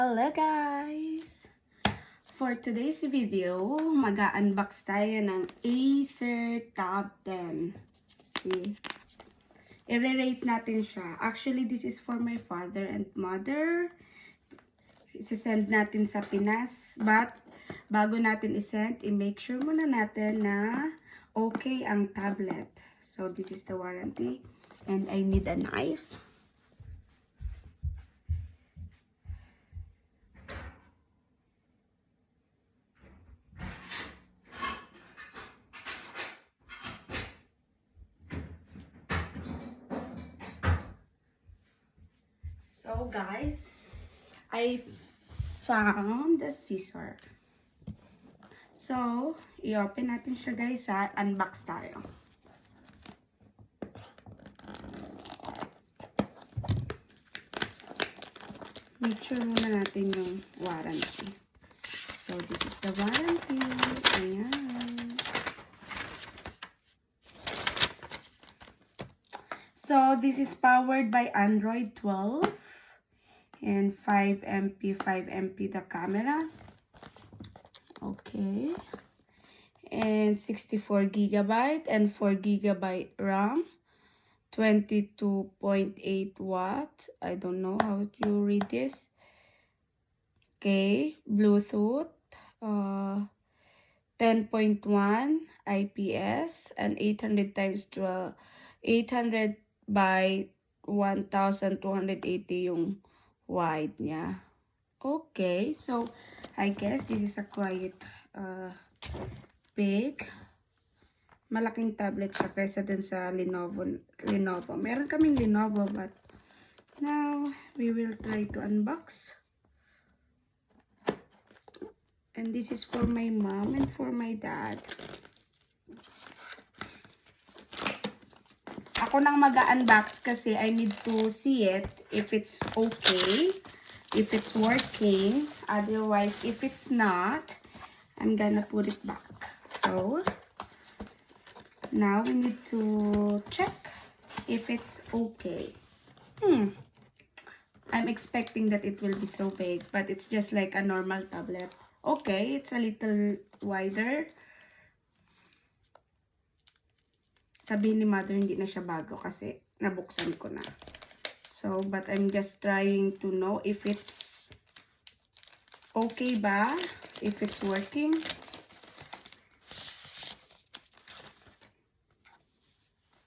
Hello guys! For today's video, mag-unbox tayo ng Acer Tab 10. See? I-rate natin siya. Actually, this is for my father and mother. Isisend natin sa Pinas. But, bago natin isend, i-make sure muna natin na okay ang tablet. So, this is the warranty. And I need a knife. So guys, I found the scissor. So, i-open natin siya guys ha. Unbox tayo. Make sure muna natin yung warranty. So, this is the warranty. Ayan. So, this is powered by Android 12. And 5MP the camera. Okay. And 64GB and 4GB RAM. 22.8 watt. I don't know how to read this. Okay. Bluetooth. 10.1 IPS and 800 times 12. 800 by 1280 yung wide niya. Okay, so I guess this is a quite big. Malaking tablet siya kaysa dun sa Lenovo. Meron kaming Lenovo but now we will try to unbox. And this is for my mom and for my dad. Ako nang mag-unbox kasi I need to see it if it's okay, if it's working. Otherwise, if it's not, I'm gonna put it back. So, now we need to check if it's okay. I'm expecting that it will be so big, but it's just like a normal tablet. Okay, it's a little wider. Sabihin ni mother, hindi na siya bago kasi nabuksan ko na. So, but I'm just trying to know if it's okay ba? If it's working.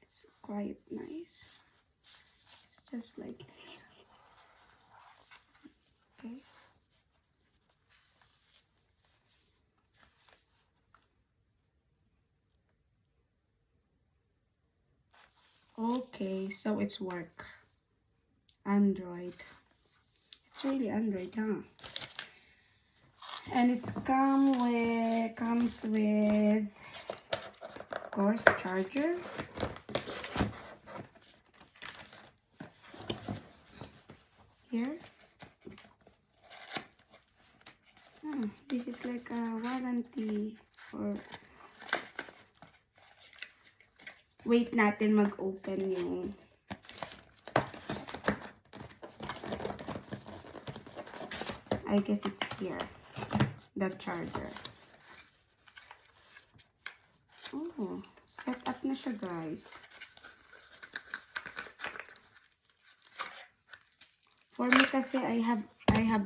It's quite nice. It's just like this. Okay. Okay, so it's work. Android. It's really Android, huh? And it's comes with of course charger. Here. This is like a warranty or wait natin mag-open yung I guess it's here. The charger. Oh, set up na siya guys. For me kasi I have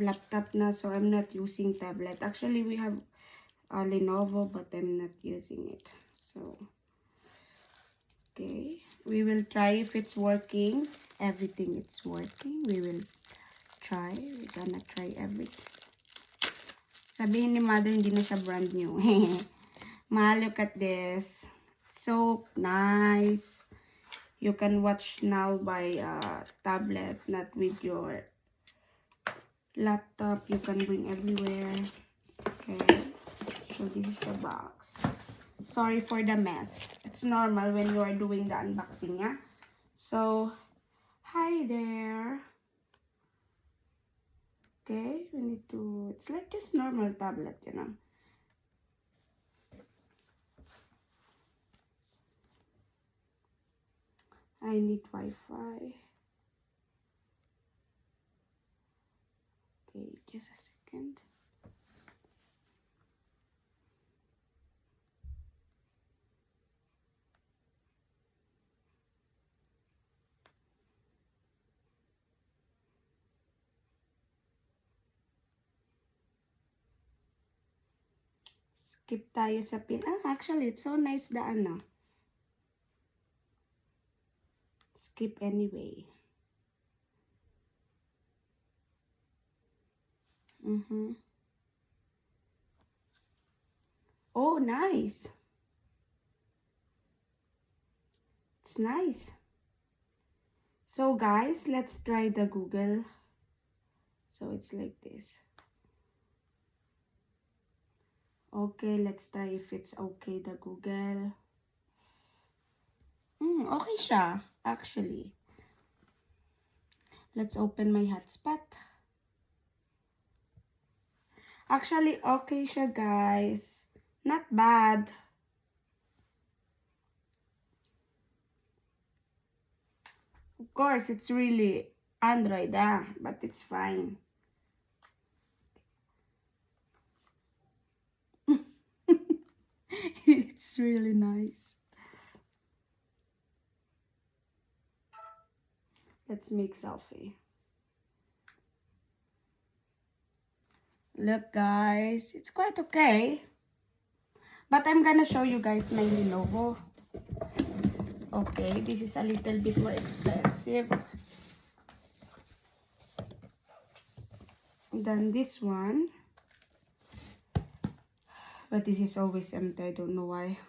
laptop na so I'm not using tablet. Actually, we have a Lenovo but I'm not using it. So okay, we will try if it's working. Everything it's working. We will try. We're gonna try everything. Sabihin ni mother, hindi na siya brand new. Ma, look at this. So nice. You can watch now by tablet, not with your laptop. You can bring everywhere. Okay. So this is the box. Sorry for the mess. It's normal when you are doing the unboxing, yeah? So, hi there. Okay, we need to, it's like just normal tablet, you know. I need Wi-Fi. Okay, Just a second. Skip tayo sa pin. Actually, it's so nice the ano. Skip anyway. Oh, nice. It's nice. So guys, let's try the Google. So it's like this. Okay, let's try if it's okay, the Google. Okay siya, actually. Let's open my hotspot. Actually, okay siya, guys. Not bad. Of course, it's really Android, but it's fine. It's really nice. Let's make selfie. Look, guys, it's quite okay. But I'm gonna show you guys my Lenovo. Okay, this is a little bit more expensive than this one. But this is always empty. I don't know why.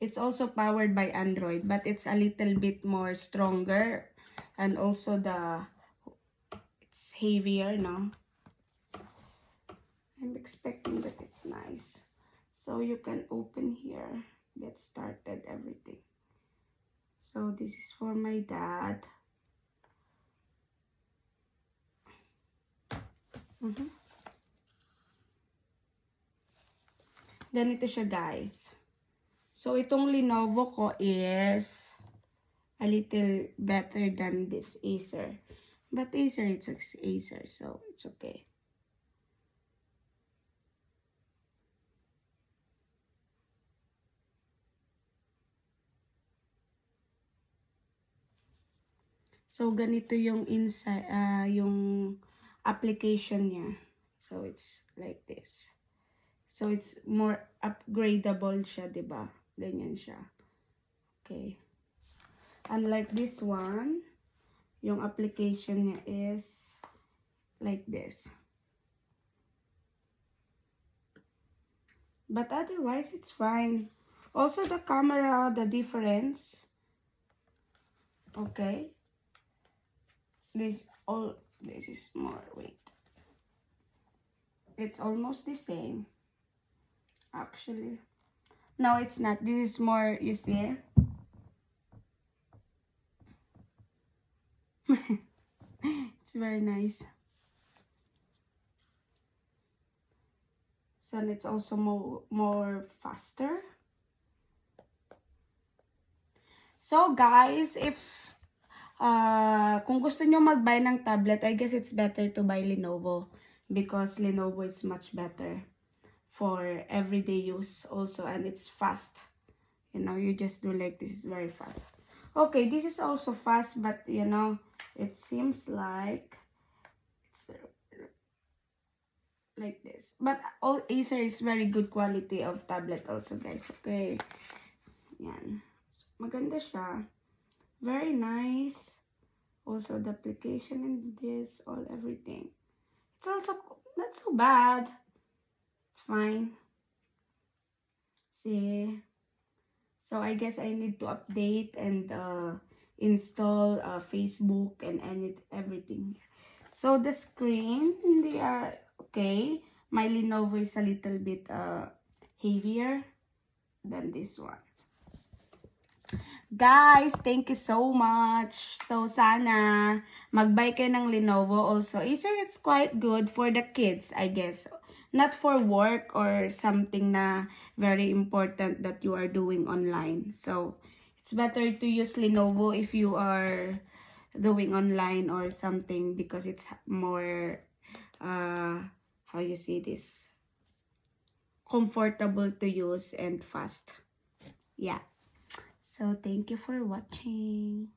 It's also powered by Android, but it's a little bit more stronger. And also it's heavier, no? I'm expecting that it's nice. So you can open here, get started, everything. So this is for my dad. Ganito siya, guys. So itong Lenovo ko is a little better than this Acer. But Acer, it's Acer, so it's okay. So ganito yung inside, yung application niya. So it's like this. So it's more upgradable siya, diba? Ganyan siya. Okay. Unlike this one, yung application niya is like this. But otherwise, it's fine. Also, the camera, the difference. Okay. This is more, wait. It's almost the same. Actually. No, it's not. This is more, you see? It's very nice. So it's also more faster. So guys, if kung gusto nyo mag-buy ng tablet, I guess it's better to buy Lenovo because Lenovo is much better for everyday use also, and it's fast. You know, you just do like this, is very fast. Okay, this is also fast, but you know, it seems like it's like this. But all Acer is very good quality of tablet also, guys. Okay. Yan. Maganda siya. Very nice. Also the application in this, everything. It's also not so bad. It's fine. See? So I guess I need to update and install Facebook and everything. So the screen, they are okay. My Lenovo is a little bit heavier than this one. Guys, thank you so much. So sana mag-buy kayo ng Lenovo also. Acer is quite good for the kids, I guess. Not for work or something na very important that you are doing online. So it's better to use Lenovo if you are doing online or something because it's more how you say this, comfortable to use and fast. Yeah, so thank you for watching.